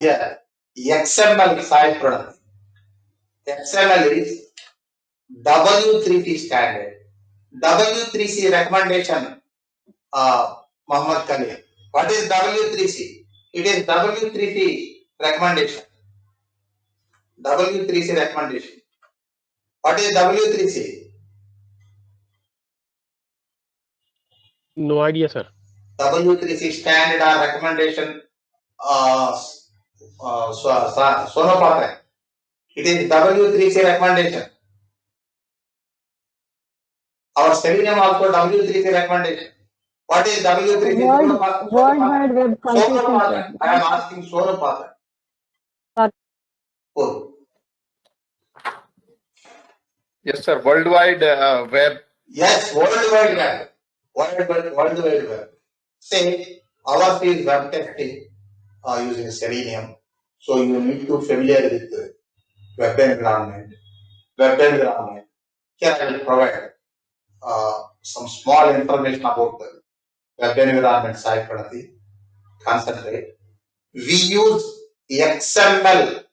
Yeah, XML side product. XML is W3C standard. W3C recommendation, Muhammad Khalil. What is W3C? It is W3C recommendation. W3C recommendation. What is W3C? No idea, sir. W3C standard or recommendation, Sonopathan. It is W3C recommendation. Our Selenium also W3C recommendation. What is W3C? World Wide Web Completion, sir. I am asking Sonopathan. Cool. Yes, sir. Worldwide Web. Yes, World Wide Web. World Wide Web. Say, ours is web testing using Selenium. So you need to familiar with the web environment. Web environment. Here I will provide some small information about the web environment side Pranati. Concentrate. We use XML.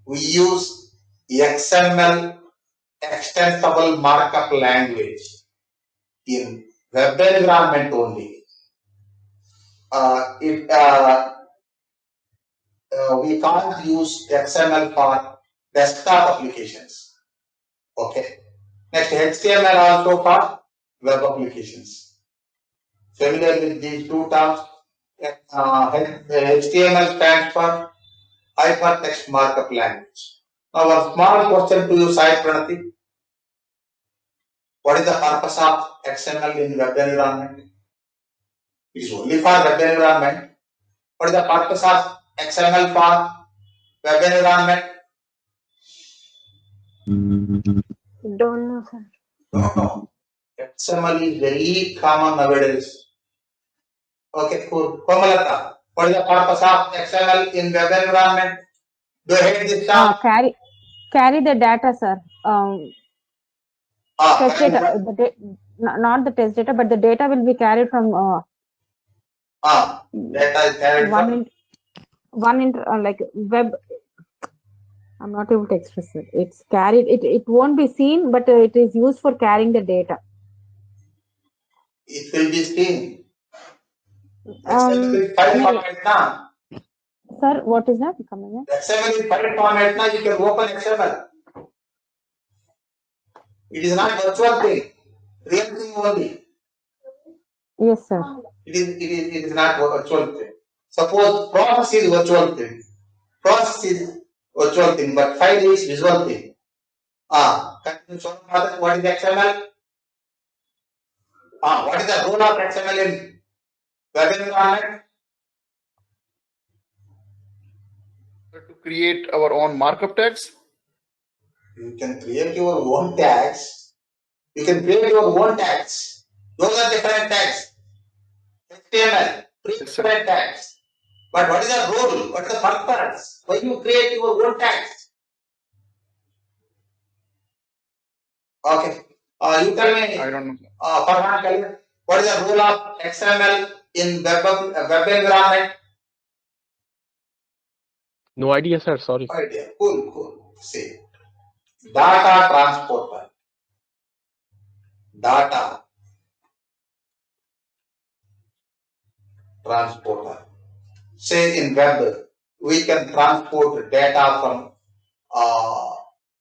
We use XML extensible markup language in web environment only. We can't use XML for desktop applications. Okay. Next, HTML also for web applications. Familiar with these two terms? HTML stands for hypertext markup language. Now, one small question to you, Sai Pranati. What is the purpose of XML in web environment? It is only for web environment. What is the purpose of XML for web environment? Don't know, sir. No. XML is very common nowadays. Okay, cool. Komalata, what is the purpose of XML in web environment? Do you hate this term? Carry the data, sir. Test data, not the test data, but the data will be carried from data is carried from like web. I'm not able to express it. It's carried. It won't be seen, but it is used for carrying the data. It will be seen. XML is file format now. Sir, what is that coming in? XML is file format now. You can open XML. It is not virtual thing. Real thing only. Yes, sir. It is not virtual thing. Suppose process is virtual thing. Process is virtual thing, but file is visual thing. Continue. So, what is XML? What is the role of XML in web environment? To create our own markup tags. You can create your own tags. You can create your own tags. Those are different tags. HTML, different tags. But what is the role? What is the purpose? Why you create your own tags? Okay. You tell me. I don't know. Farhan, what is the role of XML in web environment? No idea, sir. Sorry. No idea. Cool. See. Data transporter. Data transporter. Say in web, we can transport data from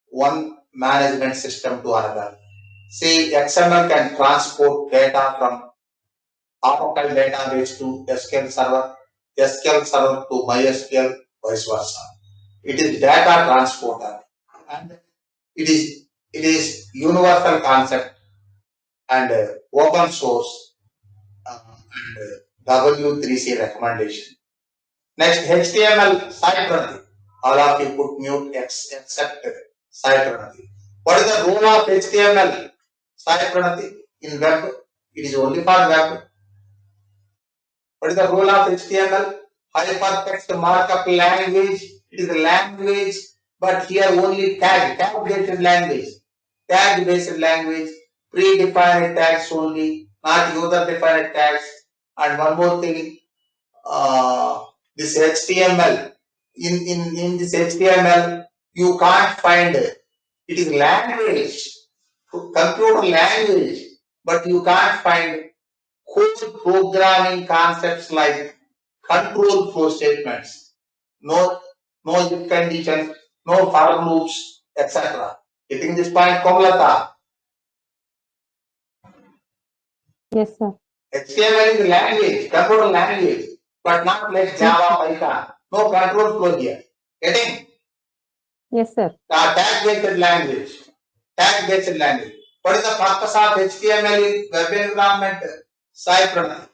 one management system to another. Say XML can transport data from Oracle database to SQL server to MySQL, vice versa. It is data transporter, and it is universal concept and open source and W3C recommendation. Next, HTML site running. All of you put mute except site running. What is the role of HTML site running in web? It is only for web. What is the role of HTML? Hypertext markup language. It is a language, but here only tag-based language. Tag-based language, predefined tags only, not user-defined tags. And one more thing, this HTML in this HTML, you can't find it. It is language, computer language, but you can't find code programming concepts like control flow statements, no if conditions, no for loops, etc. Getting this point, Komalata? Yes, sir. HTML is language, computer language, but not like Java, Python. No control flow here. Getting? Yes, sir. Tag-based language. Tag-based language. What is the purpose of HTML in web environment? Sai Pranay.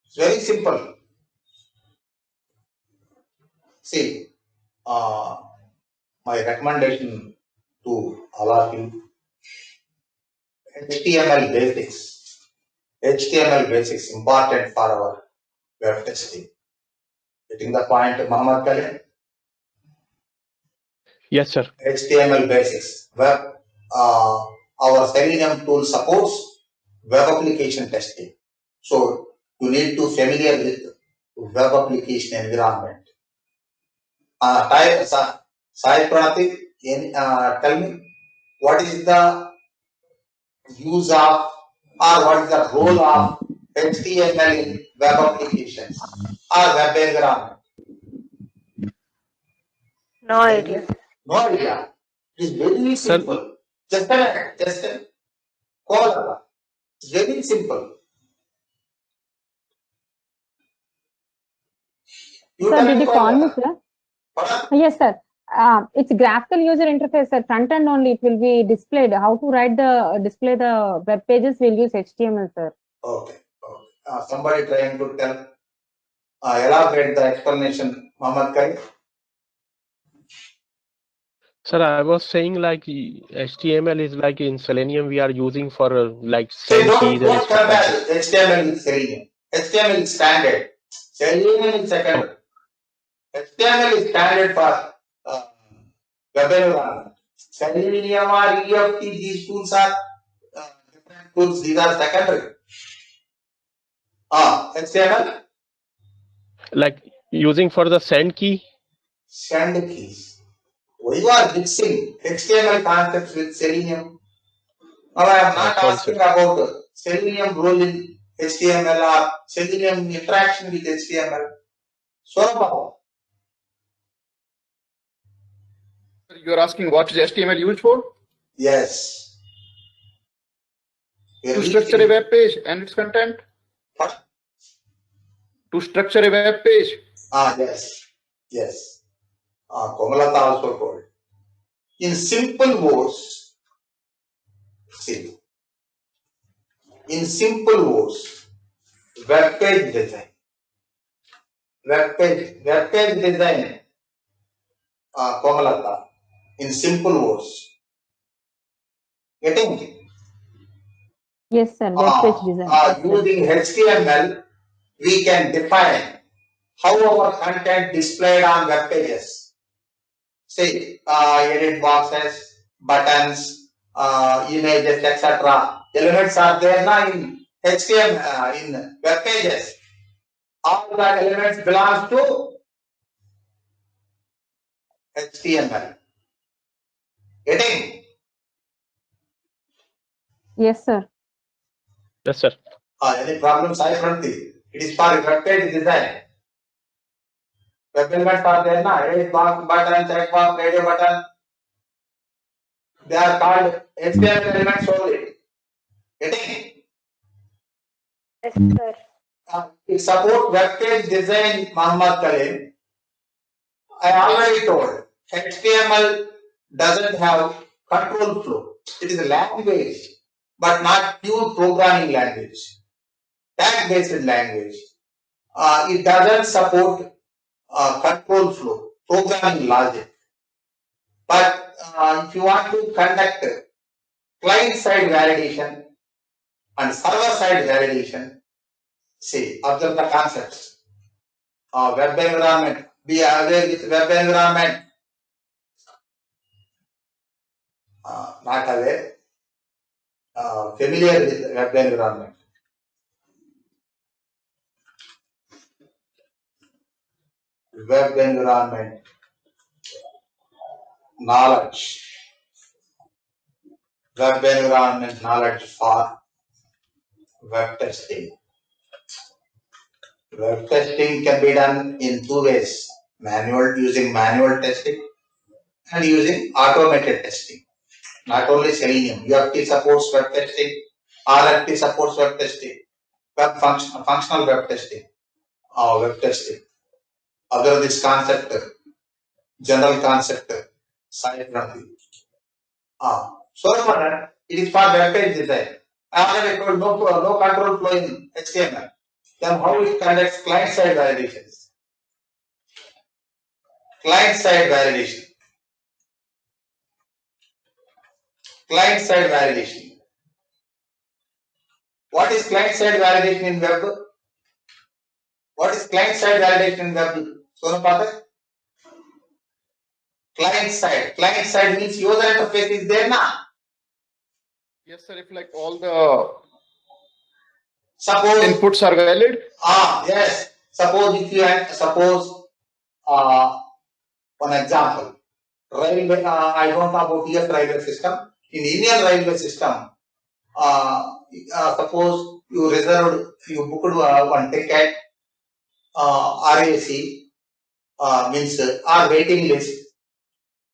It's very simple. See, my recommendation to all of you, HTML basics. HTML basics important for our web testing. Getting the point, Muhammad Khalid? Yes, sir. HTML basics. Our Selenium tool supports web application testing. So you need to familiar with web application environment. Sai Pranatik, tell me what is the use of or what is the role of HTML in web applications or web environment? No idea. No idea. It is very Sir- simple. Just a call. It's very simple. Sir, did you call me, sir? What? Yes, sir. It's graphical user interface, sir. Front end only it will be displayed. How to write the display the web pages? We'll use HTML, sir. Okay. Somebody trying to tell, elaborate the explanation, Muhammad Khalid. Sir, I was saying like HTML is like in Selenium we are using for like Say send keys don't and stuff like that. compare HTML with Selenium. HTML is standard. Selenium is secondary. HTML is standard for web environment. Selenium or EFT, these tools are different tools. These are secondary. HTML, Like using for the send key. send keys. You are mixing HTML concepts with Selenium. Now I am not Sorry, asking sir. about Selenium role in HTML or Selenium interaction with HTML. So, You're asking what is HTML used for? yes. To structure a web page and its content. What? To structure a web page. Yes. Komalata also told. In simple words, see, in simple words, web page design. Web page design, Komalata, in simple words. Getting? Yes, sir. Web page design. Yes, sir. Using HTML, we can define how our content displayed on web pages. Say, edit boxes, buttons, images, etc. Elements are there now in HTML, in web pages. All the elements belongs to HTML. Getting? Yes, sir. Yes, sir. Any problems I front it is for web page design. Web elements are there now. Edit box, button, check box, radio button. They are called HTML elements only. Getting? Yes, sir. It support web page design, Muhammad Khalid. I already told HTML doesn't have control flow. It is a language, but not pure programming language. Tag-based language. It doesn't support control flow, programming logic. But if you want to conduct client-side validation and server-side validation, see, observe the concepts. Web environment, be aware with web environment. Not aware, familiar with web environment. web environment knowledge, web environment knowledge for web testing. Web testing can be done in two ways, using manual testing and using automated testing. Not only Selenium, UFT supports web testing, RFT supports web testing, functional web testing, Other this concept, general concept, side running. So for that, it is for web page design. I already told no control flow in HTML. Then how it conducts client-side validations? Client-side validation. Client-side validation. What is client-side validation in web? What is client-side validation in web? Sonu Pathak? Client-side. Client-side means user interface is there now. Yes, sir. If like all the Suppose inputs are valid. Yes. Suppose if you one example. Railway. I don't know about US railway system. In Indian railway system, suppose you booked one ticket, RAC means or waiting list.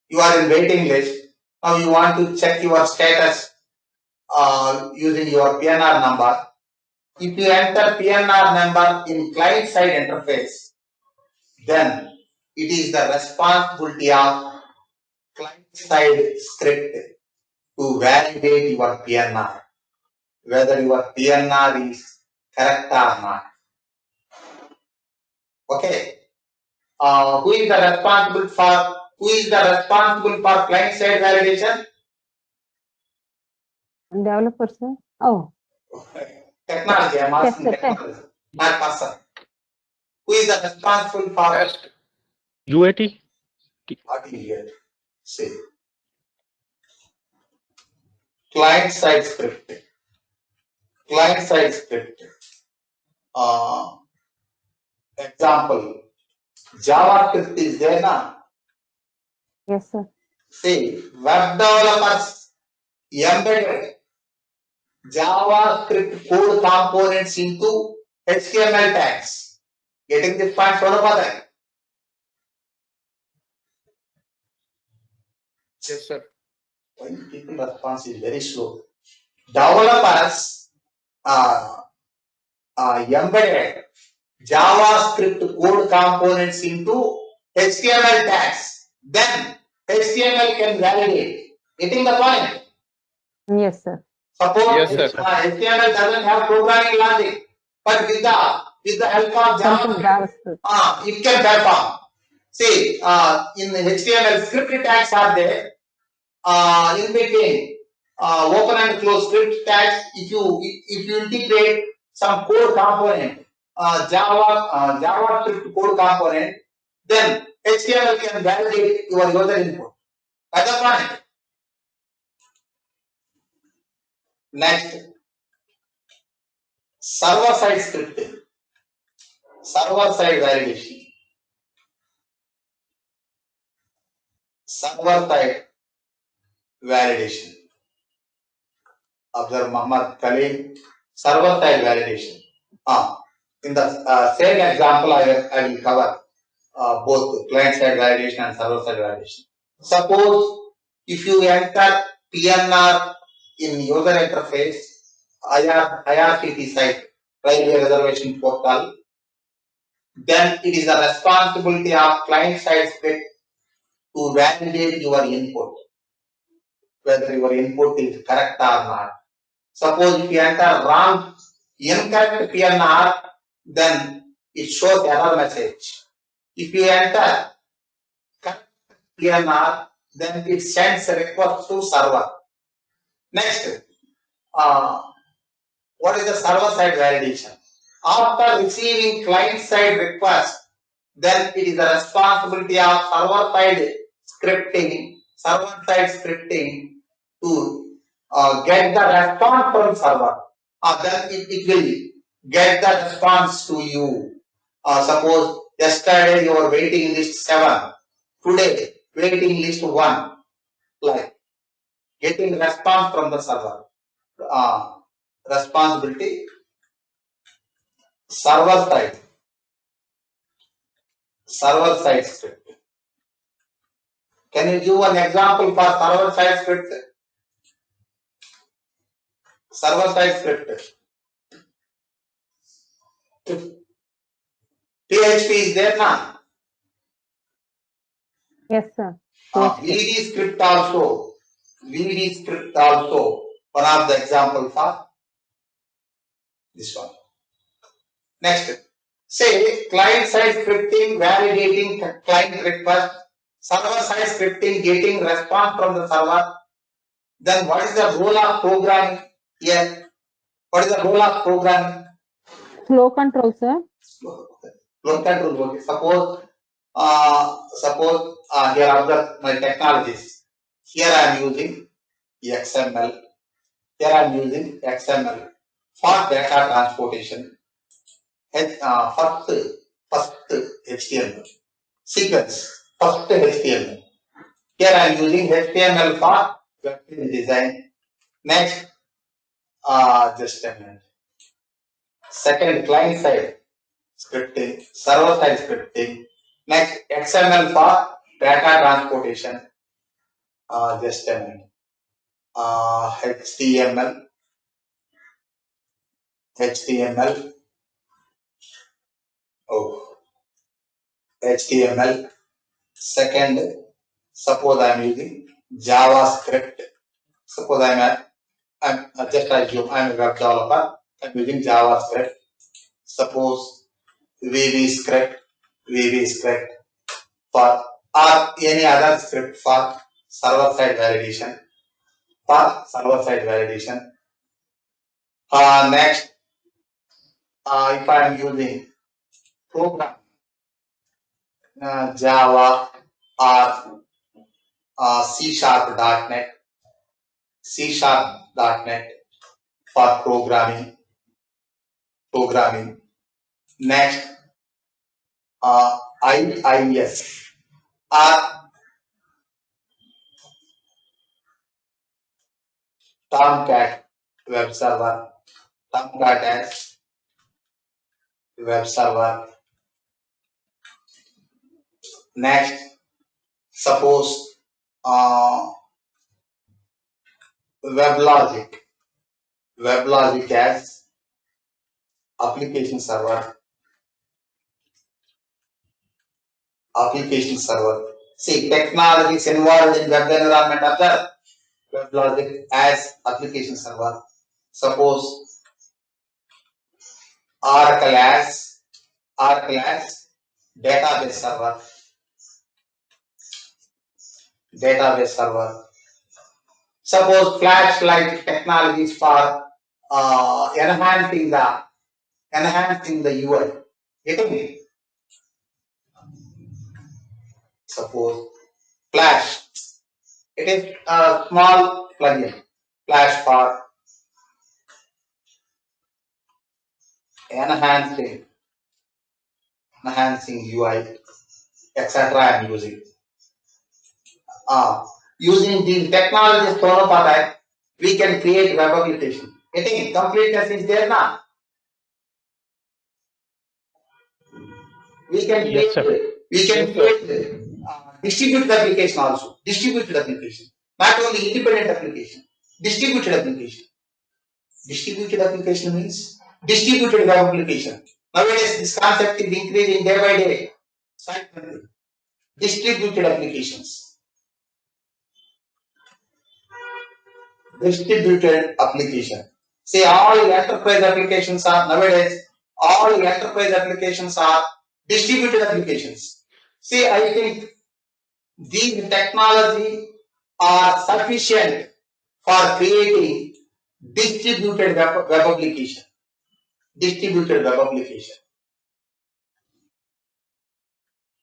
You are in waiting list. Now you want to check your status using your PNR number. If you enter PNR number in client-side interface, then it is the responsibility of client-side script to validate your PNR, whether your PNR is correct or not. Okay. Who is responsible for client-side validation? Developer, sir. Oh, Technology. I'm asking Tester. technology, not person. Who is responsible for Test. UAT? what is here? See. Client-side script. Client-side script. Example. JavaScript is there now. yes, sir. See, web developers embedded JavaScript code components into HTML tags. Getting this point, Sonapadan? Yes, sir. Why people response is very slow. Developers embedded JavaScript code components into HTML tags. Then HTML can validate. Getting the point? Yes, sir. Suppose Yes, sir. HTML doesn't have programming logic, but with the help of Something JavaScript, JavaScript. it can perform. See, in HTML, script tags are there. In between open and close script tags, if you integrate some code component, JavaScript code component, then HTML can validate your user input. That's the point. Next, server-side scripting, server-side validation, server-side validation. Observe Muhammad Khalil, server-side validation. In the same example, I will cover both client-side validation and server-side validation. Suppose if you enter PNR in user interface, IRCT site, Railway Reservation Portal, then it is the responsibility of client-side script to validate your input, whether your input is correct or not. Suppose if you enter incorrect PNR, then it shows error message. If you enter correct PNR, then it sends a request to server. Next, what is the server-side validation? After receiving client-side request, then it is the responsibility of server-side scripting to get the response from server. Then it will get the response to you. Suppose Yesterday your waiting list 7. Today waiting list 1. Like getting response from the server. Responsibility server side script. Can you give an example for server side script? Server side script. PHP is there now. Yes, sir. VD script also. One of the example for this one. Next, say client side scripting, validating client request, server side scripting, getting response from the server. Then what is the role of programming here? What is the role of programming? Flow control, sir. Flow control. Okay. Suppose here observe my technologies. Here I am using XML. Here I am using XML for data transportation. First HTML sequence. First HTML. Here I am using HTML for web page design. Next, just a minute. Second, client side scripting, server side scripting. Next, XML for data transportation. Just a minute. HTML. Oh, HTML. Second, suppose I am using JavaScript. Suppose I'm just assume I'm a web developer. I'm using JavaScript. Suppose VB script for or any other script for server side validation. Next, if I am using program Java or C#.NET for programming. Next, IIS or Tomcat web server. Tomcat as web server. Next, suppose WebLogic as application server. See, technologies involved in web environment are WebLogic as application server. Suppose Oracle as database server. Suppose Flashlight technologies for enhancing the UI. Getting me? Suppose Flash. It is a small plugin. Flash for enhancing UI, etc. I am using. Using these technologies, we can create web application. Getting completeness is there now. We can Yes, sir. create distributed application also. Not only independent application. Distributed application. Distributed application means distributed web application. Nowadays, this concept is increasing day by day. Distributed applications. See, all enterprise applications are nowadays. All enterprise applications are distributed applications. See, I think these technology are sufficient for creating distributed web application.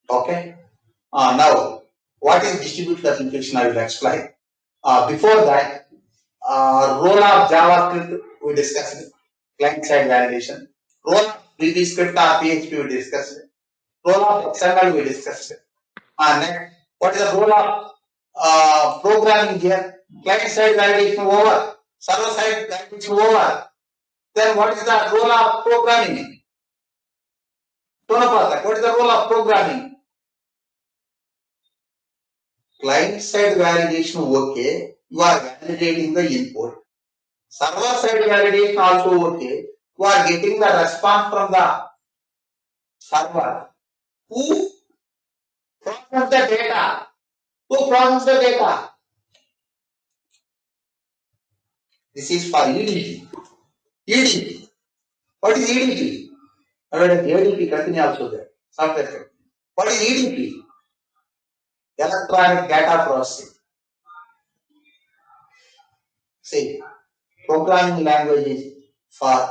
Okay. Now, what is distributed application? I will explain. Before that, role of JavaScript we discussed. Client side validation. Role of VB script or PHP we discussed. Role of XML we discussed. Next, what is the role of programming here? Client side validation over, server side validation over. Then what is the role of programming? Tonapata, what is the role of programming? Client side validation okay, you are validating the input. Server side validation also okay, you are getting the response from the server. Who process the data? Who process the data? This is for EDP. EDP. What is EDP? EDP continue also there. Software. What is EDP? Electronic data processing. See, programming language is for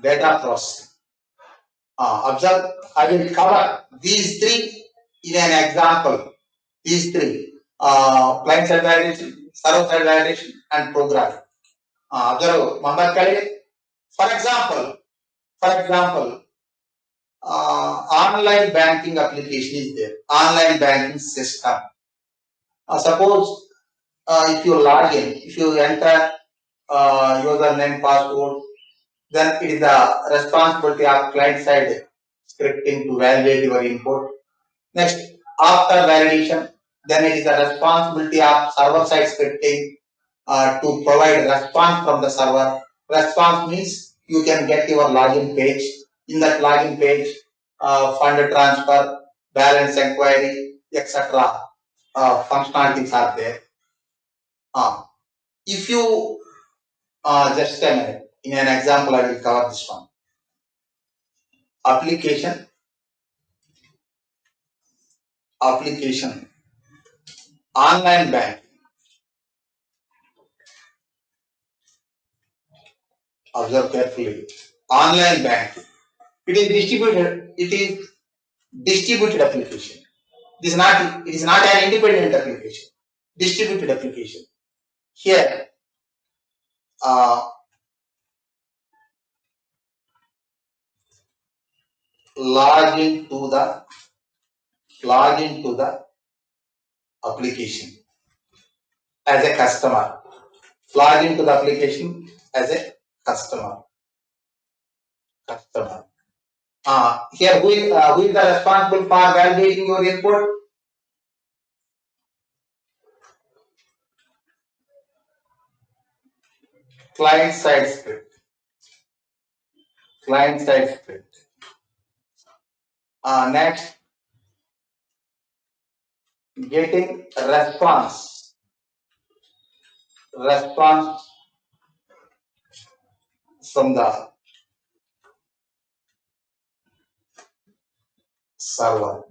data processing. Observe, I will cover these three in an example. These three, client side validation, server side validation, and programming. Observe, Mohammed Khalid. For example, online banking application is there. Online banking system. Suppose if you log in, if you enter username, password, then it is the responsibility of client side scripting to validate your input. Next, after validation, then it is the responsibility of server side scripting to provide response from the server. Response means you can get your login page. In that login page, fund transfer, balance inquiry, etc. Functionalities are there. If you just a minute, in an example, I will cover this one. Application, online bank. Observe carefully. Online bank. It is distributed application. It is not an independent application. Distributed application. Here, log into the application as a customer. Log into the application as a customer. Here, who is the responsible for validating your input? Client side script. Next, getting response from the server.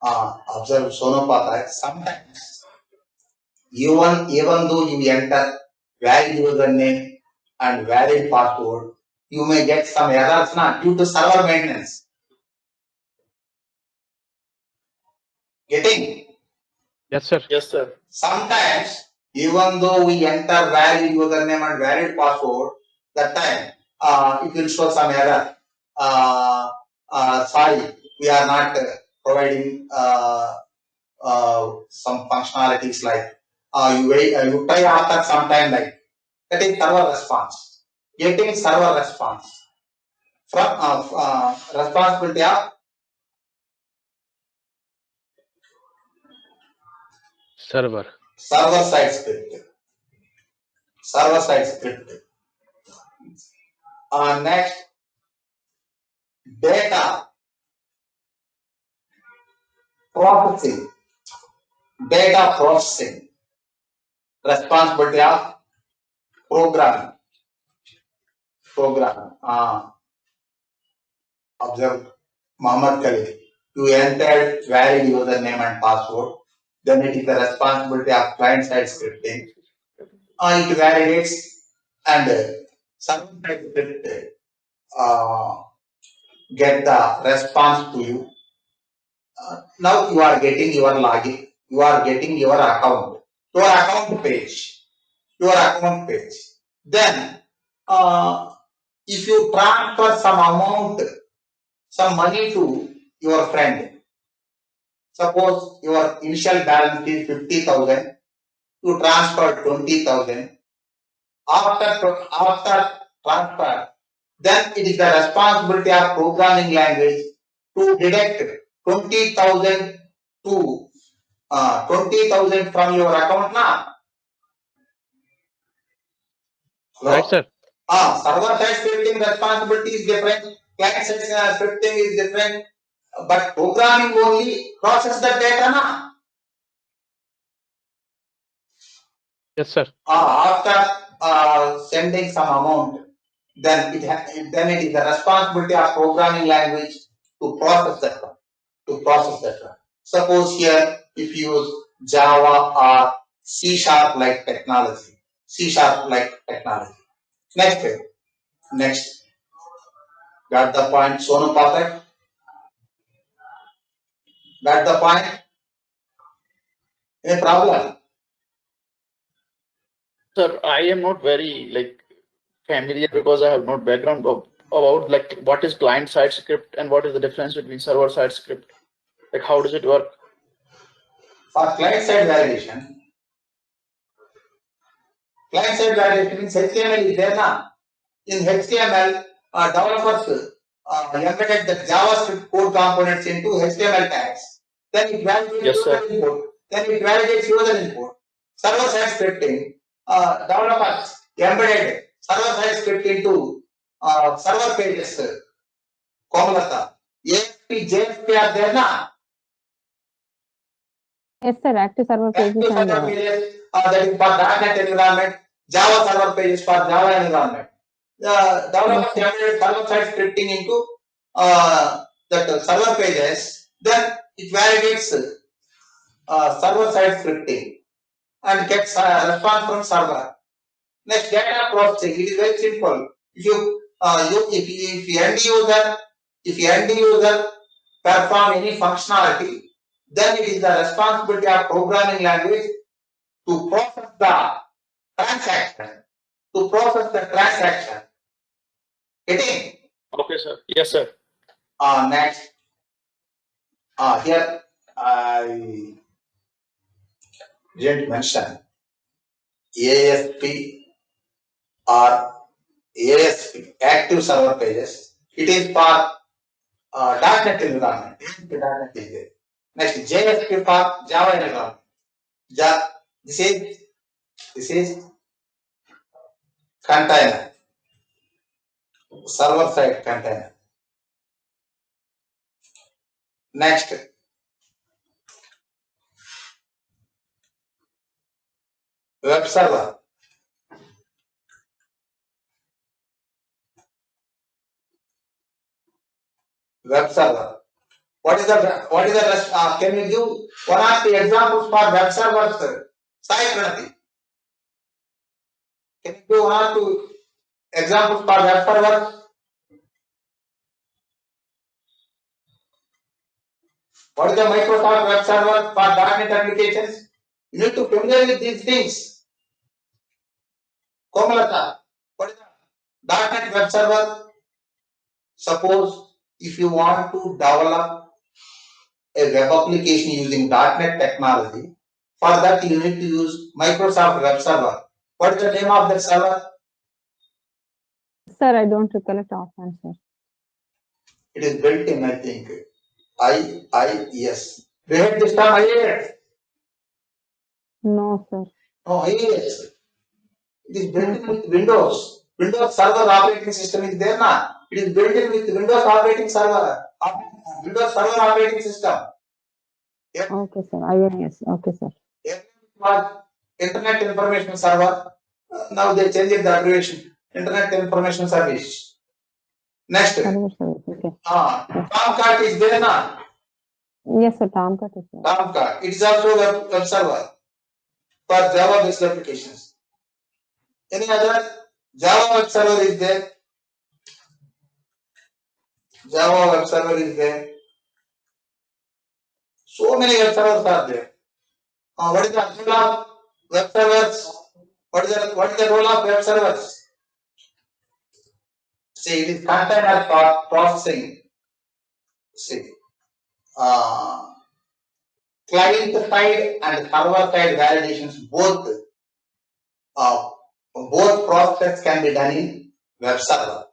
Observe Sonopata. Sometimes, even though you enter valid username and valid password, you may get some errors due to server maintenance. Getting? Yes, sir. Yes, sir. Sometimes, even though we enter valid username and valid password, that time it will show some error. Sorry, we are not providing some functionalities like you try after some time, like that is server response. Getting server response from responsibility of Server. server side script. Next, data processing. Responsibility of programming. Observe Muhammad Khalid. You entered valid username and password. Then it is the responsibility of client side scripting. It validates and server side script get the response to you. Now you are getting your login. You are getting your account. Your account page. Then, if you transfer some money to your friend. Suppose your initial balance is 50,000, you transfer 20,000. After transfer, then it is the responsibility of programming language to deduct 20,000 to 20,000 from your account now. Right, sir. Server side scripting responsibility is different, client side scripting is different, but programming only process the data now. Yes, sir. After sending some amount, then it is the responsibility of programming language to process that one. Suppose here, if you use Java or C# like technology. Next. Got the point, Sonu? Perfect. Got the point? Any problem? Sir, I am not very familiar because I have no background about what is client side script and what is the difference between server side script. Like how does it work? For client side validation means HTML is there now. In HTML, developers embedded the JavaScript code components into HTML tags. Then it validates user input. Server side scripting, developers embedded server side script into server pages. Komalata, ASP, JSP are there now. Yes, sir. Active server pages Active and server pages that is for .NET environment. Java server pages for Java environment. Developers embedded server side scripting into that server pages. Then it validates server side scripting and gets a response from server. Next, data processing. It is very simple. If end user perform any functionality, then it is the responsibility of programming language to process the transaction. Getting? Okay, sir. Yes, sir. Next. Here I didn't mention ASP or ASP, active server pages. It is for .NET environment. .NET is there. Next, JSP for Java environment. This is container, server side container. Next, web server. What is the rest? Can you give one of the examples for web servers? Sai Pranati. Can you give one or two examples for web servers? What is the Microsoft web server for .NET applications? You need to familiar with these things. Komalata, what is the .NET web server? Suppose if you want to develop a web application using .NET technology, for that you need to use Microsoft web server. What is the name of that server? sir, I don't recollect offhand, sir. It is built in, I think, IIS. We had this term IIS. No, sir. No, IIS. It is built in with Windows. Windows Server operating system is there now. It is built in with Windows operating server. Windows Server operating system. Okay, sir. IIS. Okay, sir. It was Internet Information Server. Now they changed the abbreviation. Internet Information Service. Next. Server service. Okay. Tomcat is there now. Yes, sir. Tomcat is there. Tomcat. It is also web server for Java based applications. Any other? Java web server is there. So many web servers are there. What is the role of web servers? What is the role of web servers? See, it is container processing. See, client side and server side validations both processes can be done in web server.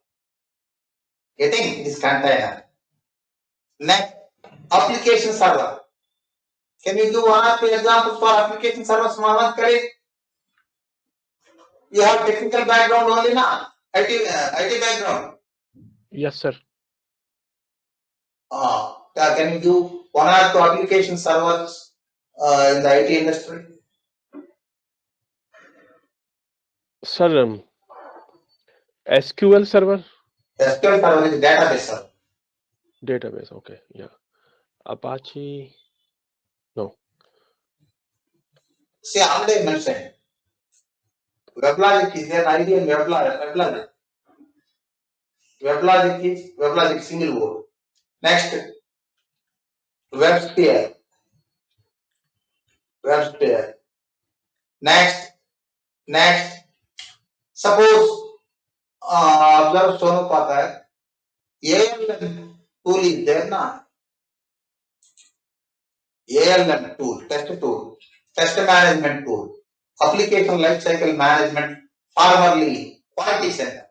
Getting this container. Next, application server. Can you give one or two examples for application servers, Mohammed Karim? You have technical background only now, IT background. Yes, sir. Can you do one or two application servers in the IT industry? Sir, SQL server SQL server is database server. database. Okay, yeah. Apache. No. See, already mentioned. WebLogic is there, IBM WebLogic. WebLogic single word. Next, WebSphere. Next. Suppose observe Sonu पाता है ALM tool is there ना? ALM tool, test management tool, application lifecycle management, formerly quality center.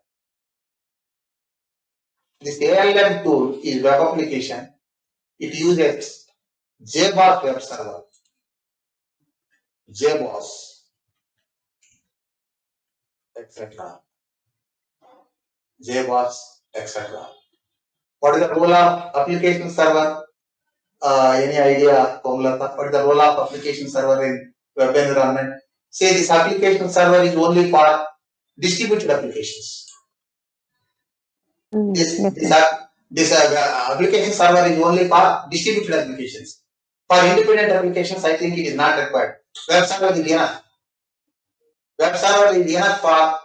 This ALM tool is web application. It uses JBoss web server. JBoss, etc. What is the role of application server? Any idea, Komlata? What is the role of application server in web environment? Say this application server is only for distributed applications. This application server is only for distributed applications. For independent applications, I think it is not required. Web server is enough. Web server is enough for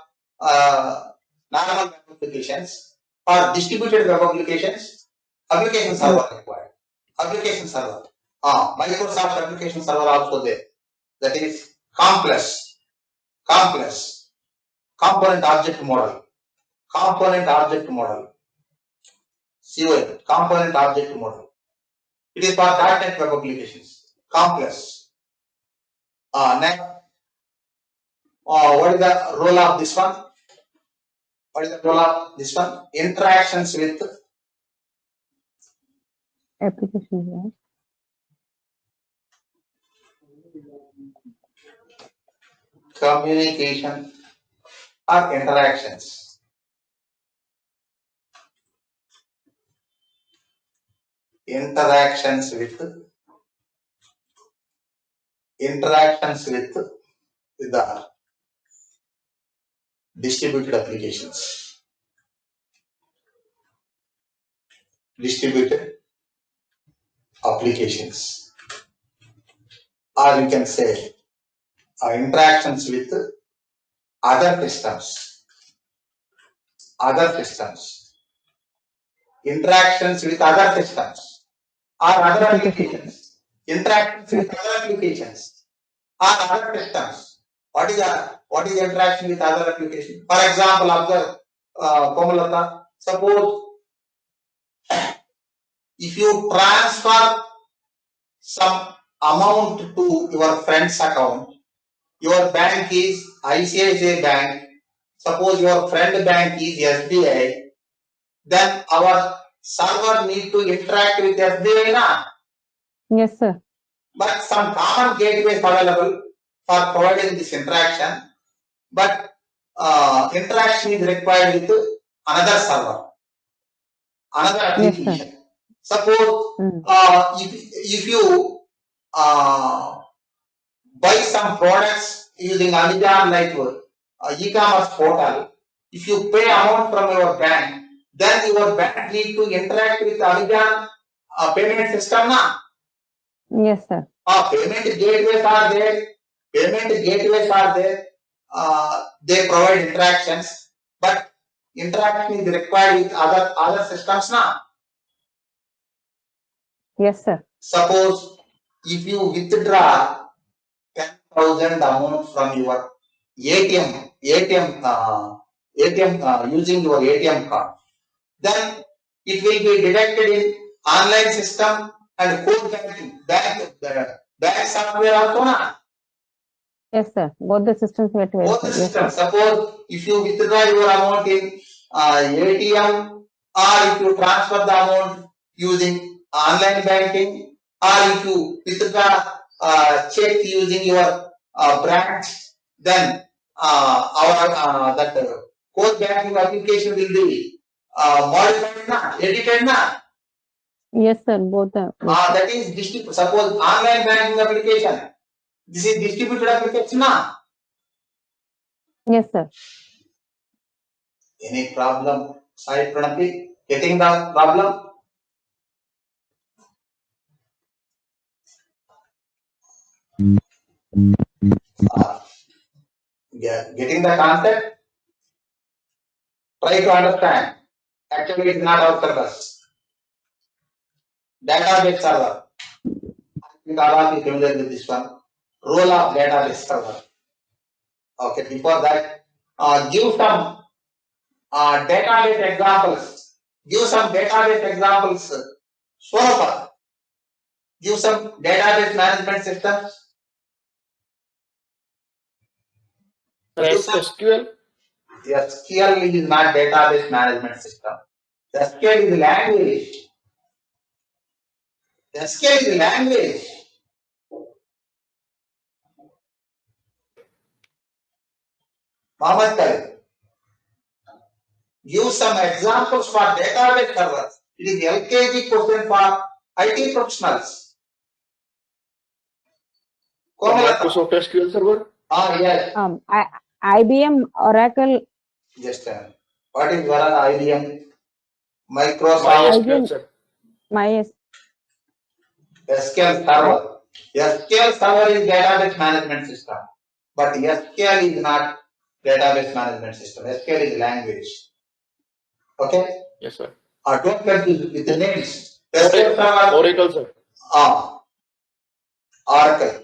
normal web applications. For distributed web applications, application server required. Application server. Microsoft application server also there. That is complex. Component object model. COM, component object model. It is for .NET web applications. Complex. Next, what is the role of this one? Interactions with Application, yeah. communication or interactions. Interactions with the distributed applications. Or you can say interactions with other systems. Interactions with other systems or other applications. Interactions with other applications or other systems. What is interaction with other applications? For example, observe Komalata. Suppose if you transfer some amount to your friend's account, your bank is ICICI Bank, suppose your friend bank is SBI, then our server need to interact with SBI na? Yes, sir. But some common gateways available for providing this interaction, but interaction is required with another server, another application. Yes, Suppose if you buy some products using Amazon like e-commerce portal, if you pay amount from your bank, then your bank need to interact with Amazon payment system na? Yes, sir. Payment gateways are there. They provide interactions, but interaction is required with other systems na? Yes, sir. Suppose if you withdraw 10,000 amount from your ATM using your ATM card, then it will be deducted in online system and core bank software also na. Yes, sir. Both the systems were to Both the yes, sir. systems. Suppose if you withdraw your amount in ATM, or if you transfer the amount using online banking, or if you withdraw check using your branch, then our that core banking application will be modified na, edited na. Yes, sir. Both the yes, sir. That is suppose online banking application. This is distributed application na. Yes, sir. Any problem, Sai Pranati? Getting the problem? Getting the concept? Try to understand. Actually, it's not our service. Database server. I think all of you familiar with this one. Role of database server. Okay, before that, give some database examples. Give some database examples. Swarupa, give some database management systems. Give some. SQL. SQL is not database management system. SQL is language. SQL is language. Mohammed Khalid, give some examples for database servers. It is LKG question for IT professionals. Komalata. Microsoft SQL Server. Yes. IBM, Oracle. Just what is IBM? Microsoft MySQL, sir. SQL Server. SQL Server is database management system, but SQL is not database management system. SQL is language. Okay? Yes, sir. Don't confuse with the names. SQL Server. Oracle, sir. Oracle.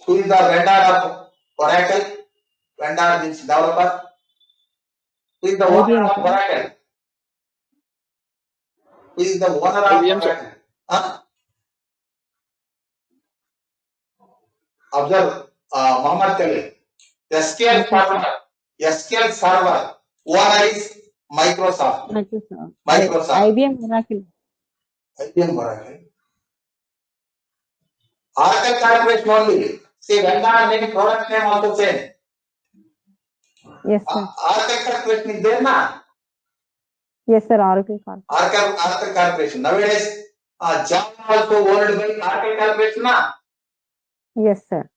Who is the vendor of Oracle? Vendor means developer. Who is the owner IBM, of sir. Oracle? Who is the owner of IBM, sir. Oracle? Observe, Muhammad Khalid. SQL Server. Owner is Microsoft. Microsoft. IBM, Oracle. IBM Oracle. Oracle Corporation only. See, vendor name, product name also same. Yes, sir. Oracle Corporation is there na? Yes, sir. Oracle Corp. Oracle Corporation. Nowadays, Java also owned by Oracle Corporation na? Yes, sir.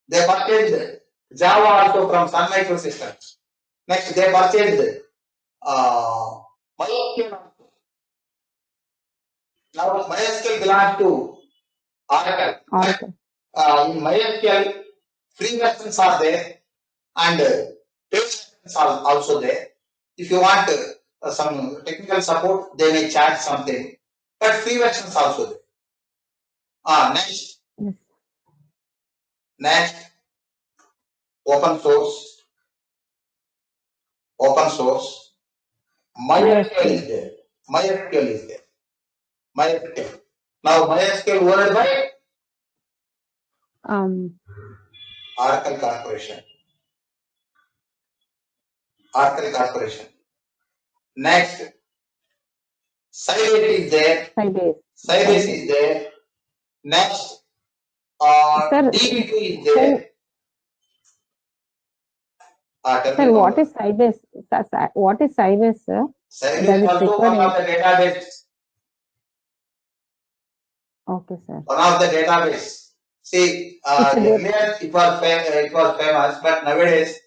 They purchased Java also from Sun Microsystems. Next, they purchased MySQL. Now, MySQL belongs to Oracle. Oracle. In MySQL, free versions are there and paid versions are also there. If you want some technical support, they may charge something, but free versions also there. Next. Yes. Next, open source. MySQL is there. MySQL. Now MySQL owned by Oracle Corporation. Next, Sybase is there. Sybase is there. Next, Sir, DB2 is there. Sir, what is Sybase? What is Sybase, sir? Sybase Does it also one require of the database. Okay, sir. One of the database. See, earlier it was famous, but nowadays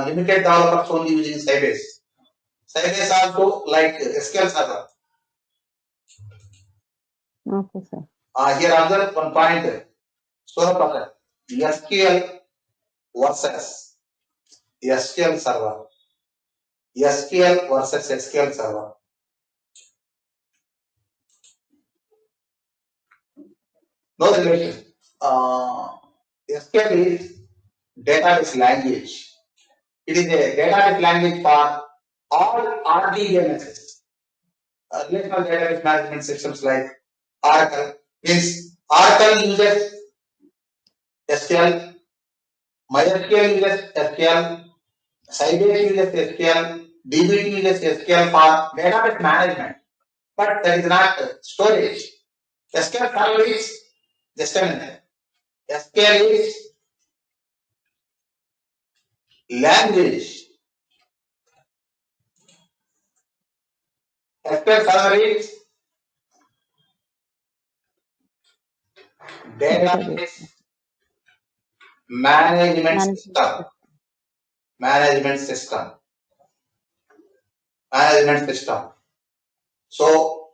limited developers only using Sybase. Sybase also like SQL Server. Okay, sir. Here observe one point. So, SQL versus SQL Server. SQL versus SQL Server. No relation. SQL is database language. It is a database language for all RDBMSs. relational database management systems like Oracle. Means Oracle uses SQL, MySQL uses SQL, Sybase uses SQL, DBT uses SQL for database management, but that is not storage. SQL Server is just a minute. SQL is language. SQL Server is database management system. Management system. So,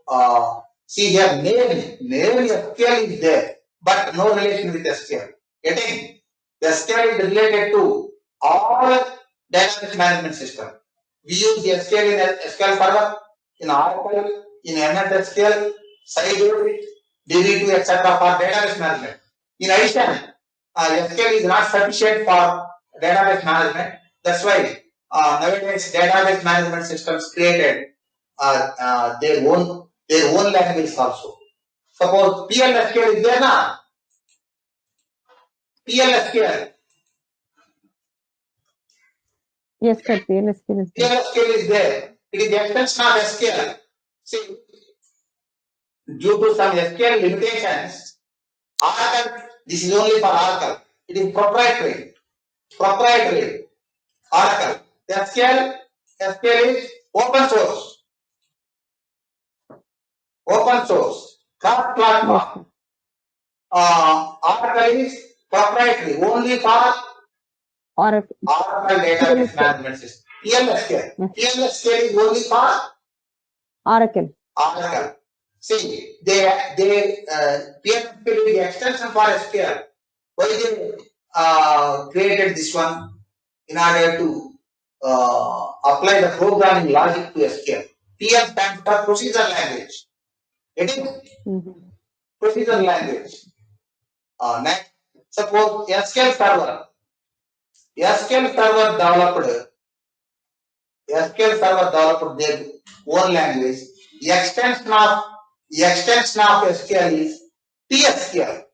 see here, name SQL is there, but no relation with SQL. Getting the SQL is related to all database management system. We use the SQL in SQL Server, in Oracle, in MS SQL, Sybase, DB2, etc. for database management. In addition, SQL is not sufficient for database management. That's why nowadays database management systems created their own language also. Suppose PLSQL is there now. PLSQL. Yes, sir. PLSQL is there. PLSQL is there. It is the extension of SQL. See, due to some SQL limitations, Oracle, this is only for Oracle. It is proprietary. Oracle. SQL is open source. Cross-platform. Oracle is proprietary, only for Oracle database management system. PLSQL is only for Oracle. See, PLSQL is the extension for SQL. Why they created this one? In order to apply the programming logic to SQL. PL stands for procedure language. It is procedure language. Next, suppose SQL Server developed their own language. The extension of SQL is TSQL.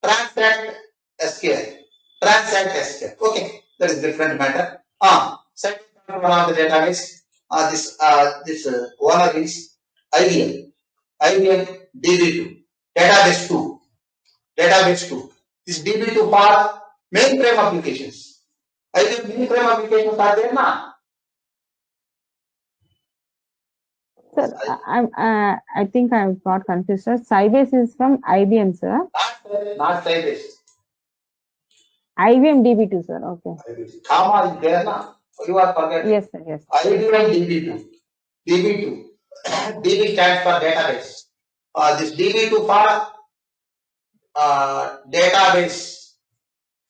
Transact SQL. Okay, that is different matter. Second one of the database. This owner is IBM DB2. Database 2. This DB2 for mainframe applications. IBM mainframe applications are there now. Sir, I think I got confused, sir. Sybase is from IBM, sir. Not Sybase. IBM DB2, sir. Okay. Comma is there now. You are forgetting. Yes, sir. Yes. IBM DB2. DB stands for database. This DB2 for database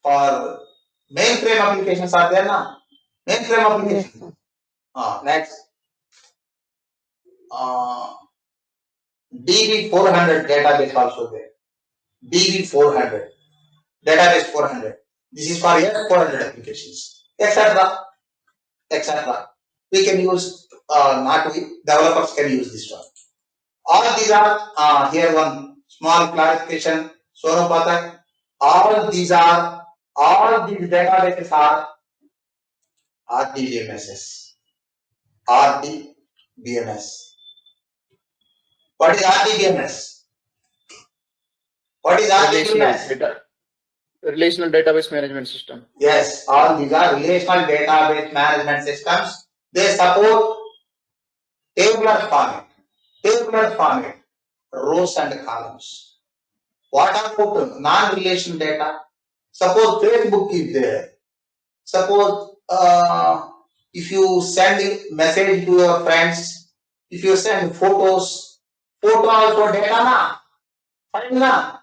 for mainframe applications are there now. Mainframe applications. Next. DB400 database also there. DB400. Database 400. This is for S400 applications. Etc. We can use, not we, developers can use this one. All these are, here one small clarification, Sonu Pathak. All these databases are RDBMS. What is RDBMS? Relational database management system. Yes, all these are relational database management systems. They support tabular format, rows and columns. What about non-relational data? Suppose Facebook is there. Suppose if you send a message to your friends, if you send photos, photo also data na? Fine na?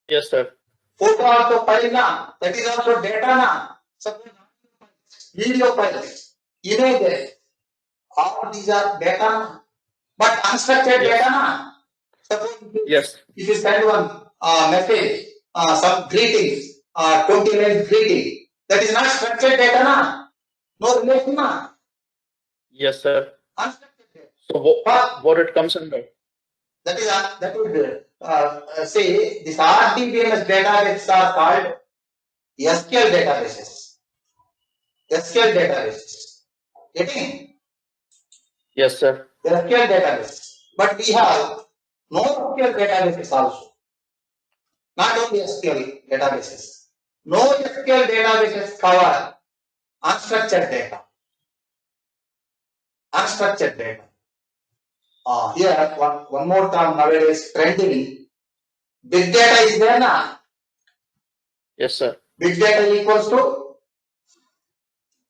Yes, sir. Photo also file na? That is also data na? Suppose video files, images, all these are data na? But unstructured data na? Suppose if you send one message, some greetings, 20 lines greeting, that is not structured data na? No relation na? Yes, sir. Unstructured data. So But what it comes under? that is say this RDBMS databases are called SQL databases. SQL databases. Getting Yes, sir. SQL database. But we have NoSQL databases also. Not only SQL databases. NoSQL databases cover unstructured data. Unstructured data. Here one more term nowadays trending. Big data is there now. Yes, sir. Big data equals to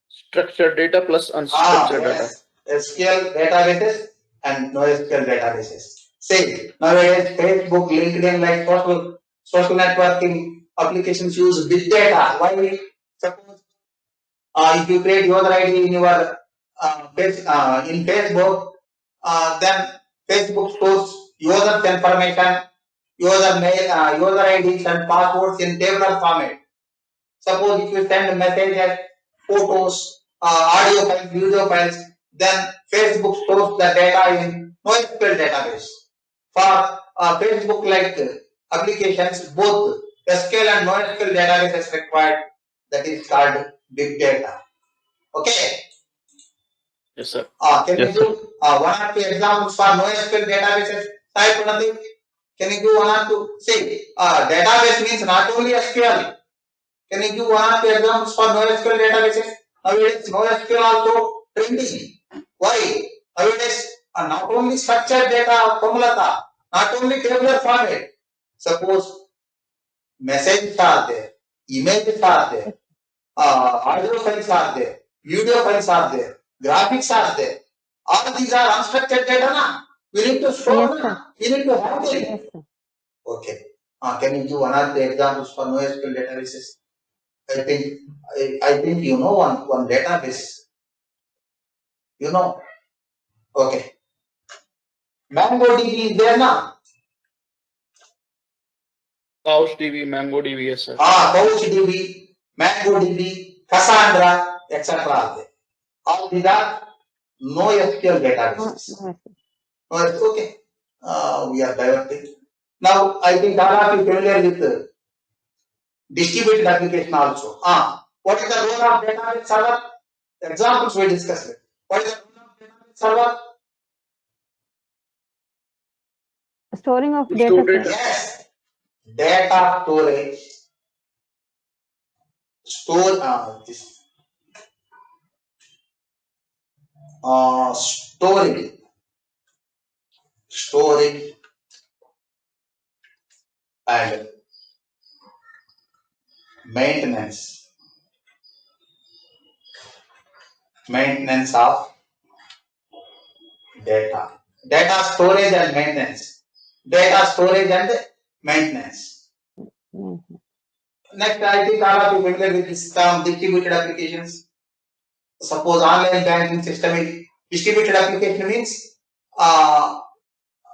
Structured data plus unstructured data. yes, SQL databases and NoSQL databases. Say nowadays Facebook, LinkedIn, like social networking applications use big data. Why? Suppose if you create user ID in your in Facebook, then Facebook stores user information, user IDs and passwords in tabular format. Suppose if you send messages, photos, audio files, video files, then Facebook stores the data in NoSQL database. For Facebook like applications, both SQL and NoSQL database is required. That is called big data. Okay. Yes, sir. Can Yes, you give one or two examples for NoSQL databases? Sai Pranati, can you give one or two? See, database means not only SQL. Can you give one or two examples for NoSQL databases? Nowadays, NoSQL also trending. Why? Nowadays, not only structured data, Komulata, not only tabular format. Suppose messages are there, images are there, audio files are there, video files are there, graphics are there. All these are unstructured data. Na? We need to store. Yes, sir. We need to handle it. Yes, sir. Okay. Can you give one or two examples for NoSQL databases? I think you know one database. You know. Okay. MongoDB is there now. CouchDB, MongoDB, yes, sir. CouchDB, MongoDB, Cassandra, etc. are there. All these are NoSQL databases. Okay. We are diverting. Now I think all of you familiar with distributed application also. What is the role of database server? Examples we discussed. What is the role of database server? Storing of To data, store sir. data. Yes, data storage. Storage and maintenance of data storage and maintenance, Mhm. Next, I think all of you familiar with this term distributed applications. Suppose online banking system is distributed application means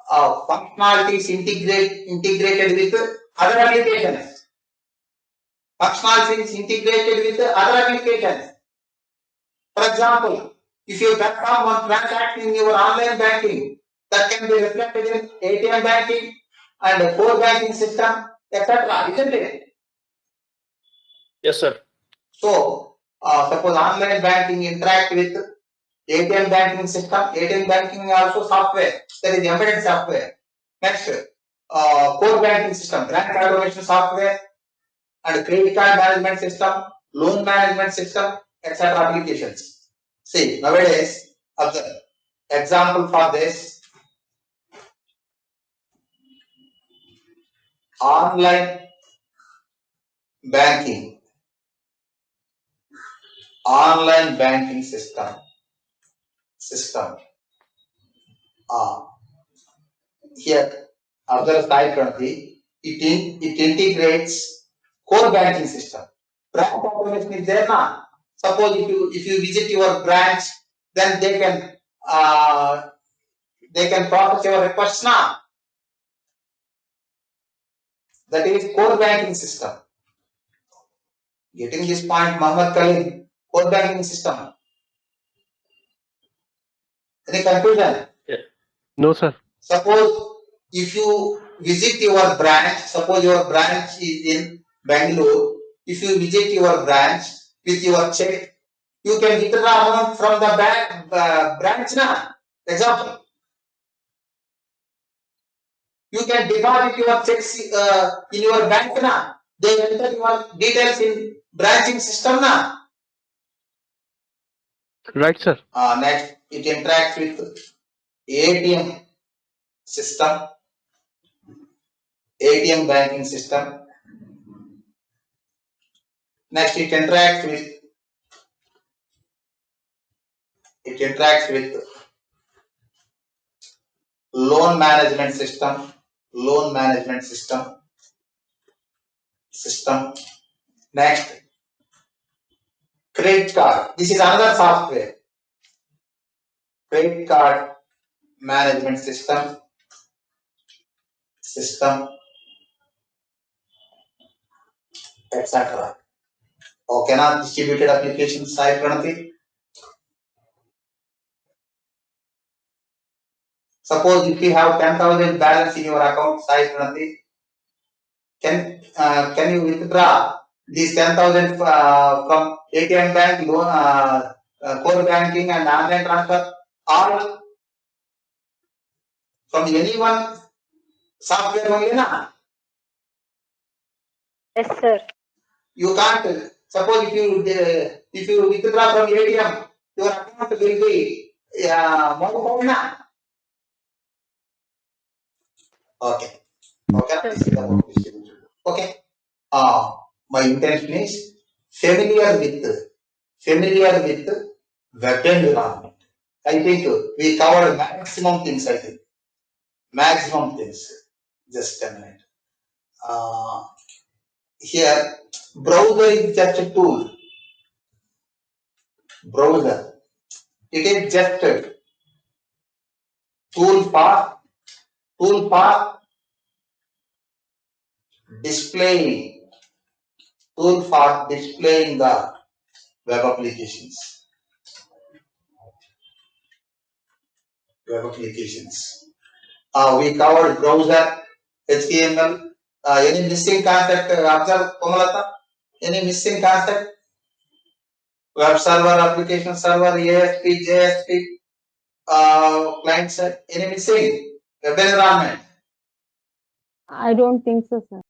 functionalities integrated with other applications. Functionalities integrated with other applications. For example, if you perform one transaction in your online banking, that can be reflected in ATM banking and core banking system, etc. Isn't it? Yes, sir. So, suppose online banking interact with ATM banking system. ATM banking also software. That is embedded software. Next, core banking system, branch automation software, and credit card management system, loan management system, etc. applications. See, nowadays, observe. Example for this, online banking system. Here, observe slide 20. It integrates core banking system. Branch automation is there now. Suppose if you visit your branch, then they can process your requests now. That is core banking system. Getting this point, Muhammad Khalid, core banking system. Any confusion? No, sir. Suppose if you visit your branch, suppose your branch is in Bangalore, if you visit your branch with your check, you can withdraw amount from the branch na. Example, you can deposit your checks in your bank na. They enter your details in branching system na. Right, sir. Next, it interacts with ATM system, ATM banking system. Next, it interacts with loan management system. Next, credit card. This is another software. Credit card management system, etc. Okay, now distributed application Sai Pranati. Suppose if you have 10,000 balance in your account, Sai Pranati, can you withdraw these 10,000 from ATM bank, loan, core banking and online transfer, or from any one software only na? Yes, sir. You can't. Suppose if you withdraw from ATM, your account will be modified na? Okay. This is about distribution. Okay. My intention is familiar with web environment. I think we covered maximum things. Just a minute. Here, browser is just a tool. Browser. It is just a tool for displaying the web applications. We covered browser, HTML. Any missing concept? Observe, Komalata? Any missing concept? Web server, application server, ASP, JSP, client side. Any missing? Web environment. I don't think so, sir.